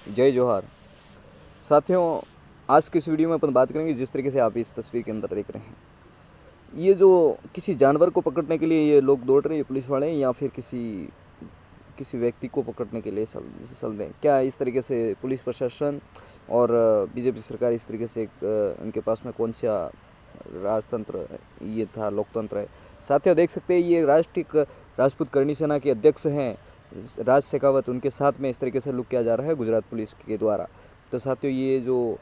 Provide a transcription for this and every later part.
जय जोहार। साथियों, आज की इस वीडियो में अपन बात करेंगे जिस तरीके से आप इस तस्वीर के अंदर देख रहे हैं। ये जो किसी जानवर को पकड़ने के लिए ये लोग दौड़ रहे हैं, पुलिस वाले, या फिर किसी किसी व्यक्ति को पकड़ने के लिए चल रहे हैं। क्या इस तरीके से पुलिस प्रशासन और बीजेपी सरकार इस तरीके से इनके पास में कौन सा राजतंत्र ये था, लोकतंत्र है। साथियों, देख सकते हैं ये राष्ट्रीय राजपूत करणी सेना के अध्यक्ष हैं राज शेखावत, उनके साथ में इस तरीके से लुक किया जा रहा है गुजरात पुलिस के द्वारा। तो साथियों, ये जो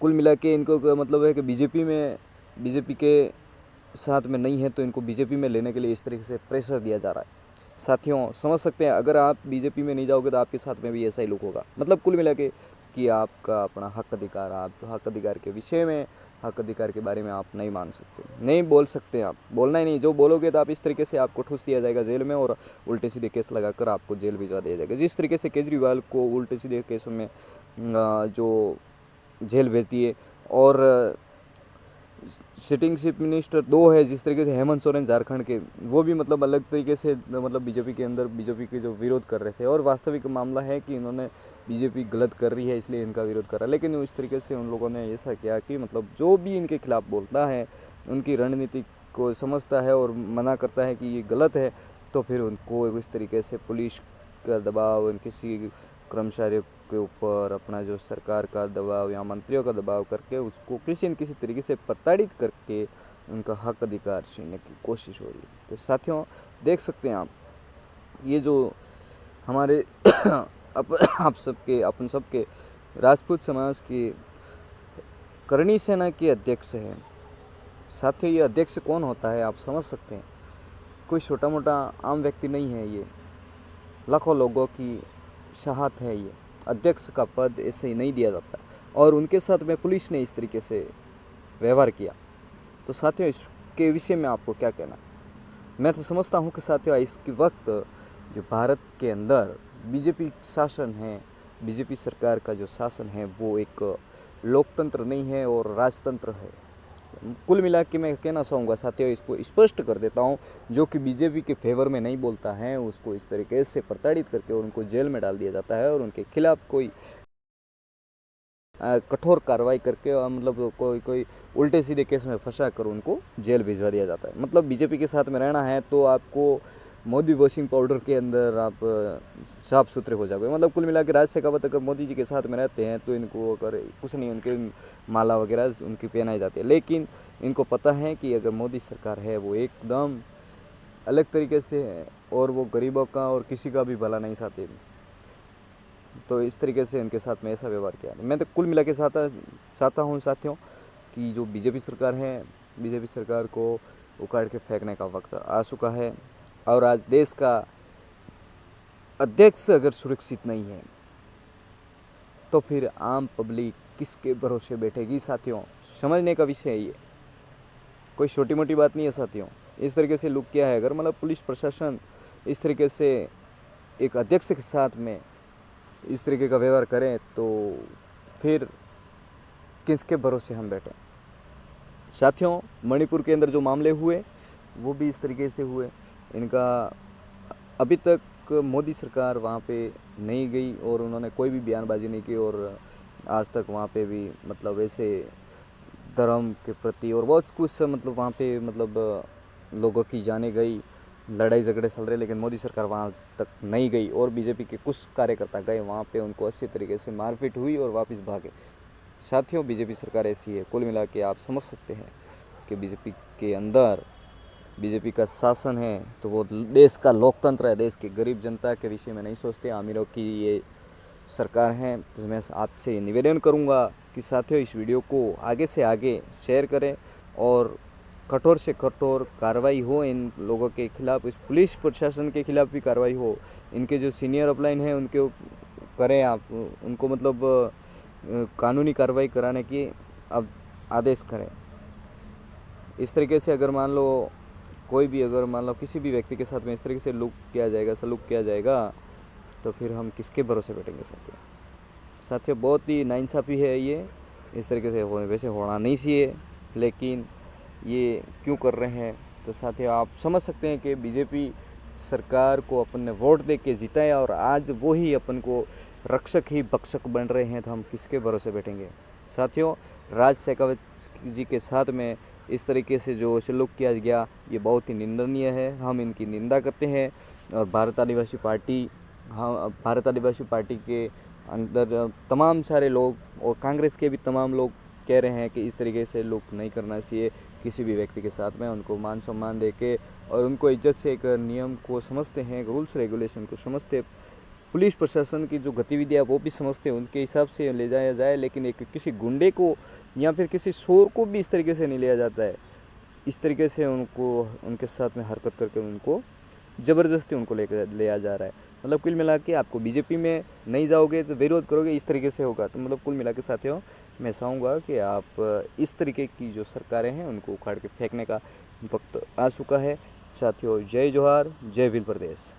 कुल मिला के इनको मतलब है कि बीजेपी के साथ में नहीं है, तो इनको बीजेपी में लेने के लिए इस तरीके से प्रेशर दिया जा रहा है। साथियों, समझ सकते हैं, अगर आप बीजेपी में नहीं जाओगे तो आपके साथ में भी ऐसा ही लुक होगा। मतलब कुल मिला के कि आपका अपना हक अधिकार, आप हक अधिकार के विषय में, हक अधिकार के बारे में आप नहीं मान सकते, नहीं बोल सकते। आप बोलना ही नहीं, जो बोलोगे तो आप इस तरीके से आपको ठूस दिया जाएगा जेल में, और उल्टे सीधे केस लगाकर आपको जेल भिजवा दिया जाएगा। जिस तरीके से केजरीवाल को उल्टे सीधे केसों में जो जेल भेज दिए, और सिटिंग चीफ मिनिस्टर 2 है जिस तरीके से हेमंत सोरेन झारखंड के, वो भी मतलब अलग तरीके से मतलब बीजेपी के अंदर बीजेपी के जो विरोध कर रहे थे। और वास्तविक मामला है कि इन्होंने बीजेपी गलत कर रही है इसलिए इनका विरोध करा, लेकिन इस तरीके से उन लोगों ने ऐसा किया कि मतलब जो भी इनके खिलाफ बोलता है, उनकी रणनीति को समझता है और मना करता है कि ये गलत है, तो फिर उनको इस तरीके से पुलिस का दबाव, किसी कर्मचारियों के ऊपर अपना जो सरकार का दबाव या मंत्रियों का दबाव करके उसको किसी न किसी तरीके से प्रताड़ित करके उनका हक अधिकार छीनने की कोशिश हो रही है। तो साथियों, देख सकते हैं आप, ये जो हमारे अपन सबके राजपूत समाज की करणी सेना के अध्यक्ष हैं। साथियों, ये अध्यक्ष कौन होता है आप समझ सकते हैं। कोई छोटा मोटा आम व्यक्ति नहीं है, ये लाखों लोगों की चाहत है। ये अध्यक्ष का पद ऐसे ही नहीं दिया जाता, और उनके साथ में पुलिस ने इस तरीके से व्यवहार किया। तो साथियों, इसके विषय में आपको क्या कहना है? मैं तो समझता हूँ कि साथियों, इसके वक्त जो भारत के अंदर बीजेपी शासन है, बीजेपी सरकार का जो शासन है, वो एक लोकतंत्र नहीं है और राजतंत्र है। कुल मिला के मैं कहना चाहूँगा साथियों, इसको स्पष्ट कर देता हूँ, जो कि बीजेपी के फेवर में नहीं बोलता है उसको इस तरीके से प्रताड़ित करके और उनको जेल में डाल दिया जाता है, और उनके खिलाफ कोई कठोर कार्रवाई करके मतलब कोई उल्टे सीधे केस में फंसा कर उनको जेल भिजवा दिया जाता है। मतलब बीजेपी के साथ में रहना है तो आपको मोदी वॉशिंग पाउडर के अंदर आप साफ सुथरे हो जाओगे। मतलब कुल मिला के राज शेखावत अगर मोदी जी के साथ में रहते हैं तो इनको अगर कुछ नहीं, उनके माला वगैरह उनकी पहनाई जाती है, लेकिन इनको पता है कि अगर मोदी सरकार है वो एकदम अलग तरीके से है, और वो गरीबों का और किसी का भी भला नहीं चाहते। तो इस तरीके से इनके साथ में ऐसा व्यवहार किया। मैं तो कुल मिला के चाहता हूँ साथियों कि जो बीजेपी सरकार है, बीजेपी सरकार को उखाड़ के फेंकने का वक्त आ चुका है। और आज देश का अध्यक्ष अगर सुरक्षित नहीं है तो फिर आम पब्लिक किसके भरोसे बैठेगी। साथियों, समझने का विषय है ये, कोई छोटी मोटी बात नहीं है साथियों। इस तरीके से लुक किया है, अगर मतलब पुलिस प्रशासन इस तरीके से एक अध्यक्ष के साथ में इस तरीके का व्यवहार करें तो फिर किसके भरोसे हम बैठें। साथियों, मणिपुर के अंदर जो मामले हुए वो भी इस तरीके से हुए। इनका अभी तक मोदी सरकार वहाँ पे नहीं गई और उन्होंने कोई भी बयानबाजी नहीं की, और आज तक वहाँ पे भी मतलब ऐसे धर्म के प्रति और बहुत कुछ मतलब वहाँ पे मतलब लोगों की जाने गई, लड़ाई झगड़े चल रहे, लेकिन मोदी सरकार वहाँ तक नहीं गई, और बीजेपी के कुछ कार्यकर्ता गए वहाँ पे, उनको अच्छी तरीके से मारपीट हुई और वापस भागे। साथियों, बीजेपी सरकार ऐसी है। कुल मिला के आप समझ सकते हैं कि बीजेपी के अंदर बीजेपी का शासन है तो वो देश का लोकतंत्र है, देश की गरीब जनता के विषय में नहीं सोचते, अमीरों की ये सरकार है। तो मैं आपसे निवेदन करूंगा कि साथियों, इस वीडियो को आगे से आगे शेयर करें और कठोर से कठोर कार्रवाई हो इन लोगों के खिलाफ, इस पुलिस प्रशासन के खिलाफ भी कार्रवाई हो। इनके जो सीनियर अपलाइन हैं उनके करें आप, उनको मतलब कानूनी कार्रवाई कराने की अब आदेश करें। इस तरीके से अगर मान लो कोई भी, अगर मान लो किसी भी व्यक्ति के साथ में इस तरीके से सलूक किया जाएगा तो फिर हम किसके भरोसे बैठेंगे। साथियों, बहुत ही नाइंसाफ़ी है ये, इस तरीके से वैसे होना नहीं चाहिए, लेकिन ये क्यों कर रहे हैं। तो साथियों, आप समझ सकते हैं कि बीजेपी सरकार को अपन ने वोट दे के जिताया और आज वो ही अपन को रक्षक ही भक्षक बन रहे हैं, तो हम किसके भरोसे बैठेंगे। साथियों, राज शेखावत जी के साथ में इस तरीके से जो सलूक किया गया ये बहुत ही निंदनीय है। हम इनकी निंदा करते हैं और भारत आदिवासी पार्टी के अंदर तमाम सारे लोग और कांग्रेस के भी तमाम लोग कह रहे हैं कि इस तरीके से लुक नहीं करना चाहिए किसी भी व्यक्ति के साथ में। उनको मान सम्मान देके और उनको इज्जत से एक नियम को समझते हैं, एक रूल्स रेगुलेशन को समझते, पुलिस प्रशासन की जो गतिविधियाँ वो भी समझते हैं, उनके हिसाब से ले जाया जाए। लेकिन एक किसी गुंडे को या फिर किसी शोर को भी इस तरीके से नहीं लिया जाता है। इस तरीके से उनको उनके साथ में हरकत करके उनको ज़बरदस्ती उनको लिया जा रहा है। मतलब कुल मिला के आपको बीजेपी में नहीं जाओगे तो विरोध करोगे, इस तरीके से होगा। तो मतलब कुल मिला के साथियों, मैं चाहूँगा कि आप इस तरीके की जो सरकारें हैं उनको उखाड़ के फेंकने का वक्त आ चुका है। साथियों, जय जोहार, जय भील प्रदेश।